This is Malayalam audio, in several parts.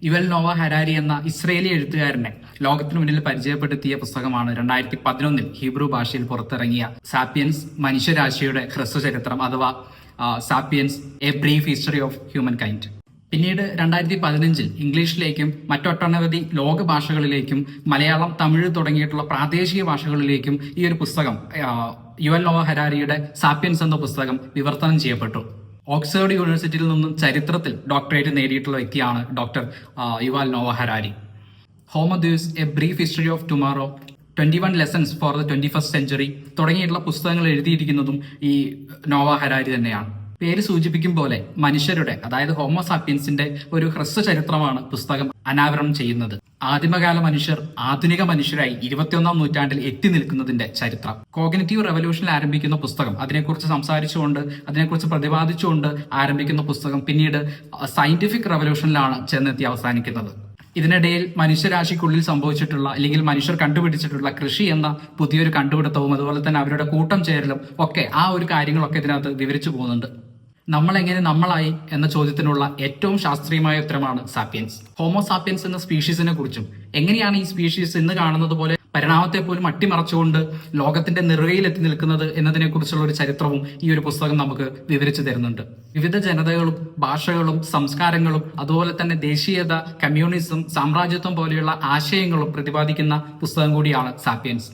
യുവൽ നോവ ഹരാരി എന്ന ഇസ്രയേലി എഴുത്തുകാരനെ ലോകത്തിനു മുന്നിൽ പരിചയപ്പെടുത്തിയ പുസ്തകമാണ് 2011 ഹീബ്രു ഭാഷയിൽ പുറത്തിറങ്ങിയ സാപ്പിയൻസ്, മനുഷ്യരാശിയുടെ ഹ്രസ്വചരിത്രം അഥവാ sapiens, A brief history of human kind. പിന്നീട് 2015 ഇംഗ്ലീഷിലേക്കും മറ്റൊട്ടനവധി ലോക ഭാഷകളിലേക്കും മലയാളം, തമിഴ് തുടങ്ങിയിട്ടുള്ള പ്രാദേശിക ഭാഷകളിലേക്കും ഈ ഒരു പുസ്തകം, യുവൽ നോവ ഹരാരിയുടെ സാപ്പിയൻസ് എന്ന പുസ്തകം വിവർത്തനം ചെയ്യപ്പെട്ടു. ഓക്സ്ഫോർഡ് യൂണിവേഴ്സിറ്റിയിൽ നിന്നും ചരിത്രത്തിൽ ഡോക്ടറേറ്റ് നേടിയിട്ടുള്ള വ്യക്തിയാണ് doctor Yuval Noah Harari. Homo Deus, a brief history of tomorrow, 21 lessons for the 21st century തുടങ്ങിയിട്ടുള്ള പുസ്തകങ്ങൾ എഴുതിയിരിക്കുന്നതും ഈ നോവ ഹരാരി തന്നെയാണ്. പേര് സൂചിപ്പിക്കും പോലെ മനുഷ്യരുടെ, അതായത് ഹോമോ സാപ്പിയൻസിന്റെ ഒരു ഹ്രസ്വ ചരിത്രമാണ് പുസ്തകം അനാവരണം ചെയ്യുന്നത്. ആദിമകാല മനുഷ്യർ ആധുനിക മനുഷ്യരായി 21ാം നൂറ്റാണ്ടിൽ എത്തി നിൽക്കുന്നതിന്റെ ചരിത്രം. കോഗ്നിറ്റീവ് റെവല്യൂഷനിൽ ആരംഭിക്കുന്ന പുസ്തകം, അതിനെക്കുറിച്ച് സംസാരിച്ചുകൊണ്ട്, അതിനെക്കുറിച്ച് പ്രതിപാദിച്ചുകൊണ്ട് ആരംഭിക്കുന്ന പുസ്തകം പിന്നീട് സയന്റിഫിക് റെവല്യൂഷനിലാണ് ചെന്നെത്തി അവസാനിക്കുന്നത്. ഇതിനിടയിൽ മനുഷ്യരാശിക്കുള്ളിൽ സംഭവിച്ചിട്ടുള്ള, അല്ലെങ്കിൽ മനുഷ്യർ കണ്ടുപിടിച്ചിട്ടുള്ള കൃഷി എന്ന പുതിയൊരു കണ്ടുപിടുത്തവും അതുപോലെ തന്നെ അവരുടെ കൂട്ടം ചേരലും ഒക്കെ, ആ ഒരു കാര്യങ്ങളൊക്കെ ഇതിനകത്ത് വിവരിച്ചു പോകുന്നുണ്ട്. നമ്മൾ എങ്ങനെ നമ്മളായി എന്ന ചോദ്യത്തിനുള്ള ഏറ്റവും ശാസ്ത്രീയമായ ഉത്തരമാണ് സാപ്പിയൻസ്. ഹോമോ സാപ്പിയൻസ് എന്ന സ്പീഷീസിനെ കുറിച്ചും, എങ്ങനെയാണ് ഈ സ്പീഷീസ് ഇന്ന് കാണുന്നത് പോലെ പരിണാമത്തെ പോലും അട്ടിമറച്ചുകൊണ്ട് ലോകത്തിന്റെ നിറകയിലെത്തി നിൽക്കുന്നത് എന്നതിനെ കുറിച്ചുള്ള ഒരു ചരിത്രവും ഈ ഒരു പുസ്തകം നമുക്ക് വിവരിച്ചു തരുന്നുണ്ട്. വിവിധ ജനതകളും ഭാഷകളും സംസ്കാരങ്ങളും അതുപോലെ തന്നെ ദേശീയത, കമ്മ്യൂണിസം, സാമ്രാജ്യത്വം പോലെയുള്ള ആശയങ്ങളും പ്രതിപാദിക്കുന്ന പുസ്തകം കൂടിയാണ് സാപ്പിയൻസ്.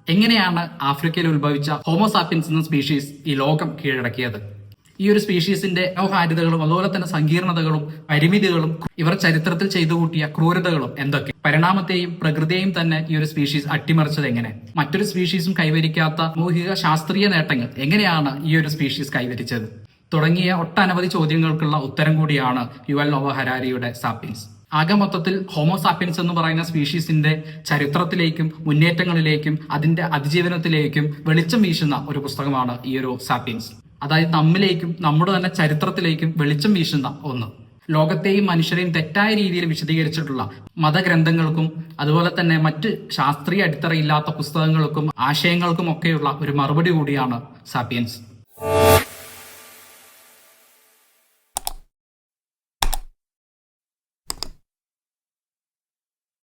എങ്ങനെയാണ് ആഫ്രിക്കയിൽ ഉത്ഭവിച്ച ഹോമോ സാപ്പിയൻസ് എന്ന സ്പീഷീസ് ഈ ലോകം കീഴടക്കിയത്? ഈ ഒരു സ്പീഷീസിന്റെ മനോഹാരിതകളും അതുപോലെ തന്നെ സങ്കീർണതകളും പരിമിതികളും ഇവർ ചരിത്രത്തിൽ ചെയ്തു കൂട്ടിയ ക്രൂരതകളും എന്തൊക്കെ? പരിണാമത്തെയും പ്രകൃതിയെയും തന്നെ ഈ ഒരു സ്പീഷീസ് അട്ടിമറിച്ചത് എങ്ങനെ? മറ്റൊരു സ്പീഷീസും കൈവരിക്കാത്ത സാമൂഹിക ശാസ്ത്രീയ നേട്ടങ്ങൾ എങ്ങനെയാണ് ഈ ഒരു സ്പീഷീസ് കൈവരിച്ചത്? തുടങ്ങിയ ഒട്ടനവധി ചോദ്യങ്ങൾക്കുള്ള ഉത്തരം കൂടിയാണ് യുവൽ നോവ ഹരാരിയുടെ സാപ്പിയൻസ്. ആകെ മൊത്തത്തിൽ ഹോമോ സാപ്പിയൻസ് എന്ന് പറയുന്ന സ്പീഷീസിന്റെ ചരിത്രത്തിലേക്കും മുന്നേറ്റങ്ങളിലേക്കും അതിന്റെ അതിജീവനത്തിലേക്കും വെളിച്ചം വീശുന്ന ഒരു പുസ്തകമാണ് ഈ ഒരു സാപ്പിയൻസ്. അതായത് നമ്മിലേക്കും നമ്മുടെ തന്നെ ചരിത്രത്തിലേക്കും വെളിച്ചം വീശുന്ന ഒന്ന്. ലോകത്തെയും മനുഷ്യരെയും തെറ്റായ രീതിയിൽ വിശദീകരിച്ചിട്ടുള്ള മതഗ്രന്ഥങ്ങൾക്കും അതുപോലെ തന്നെ മറ്റ് ശാസ്ത്രീയ അടിത്തറയില്ലാത്ത പുസ്തകങ്ങൾക്കും ആശയങ്ങൾക്കും ഒക്കെയുള്ള ഒരു മറുപടി കൂടിയാണ് സാപ്പിയൻസ്.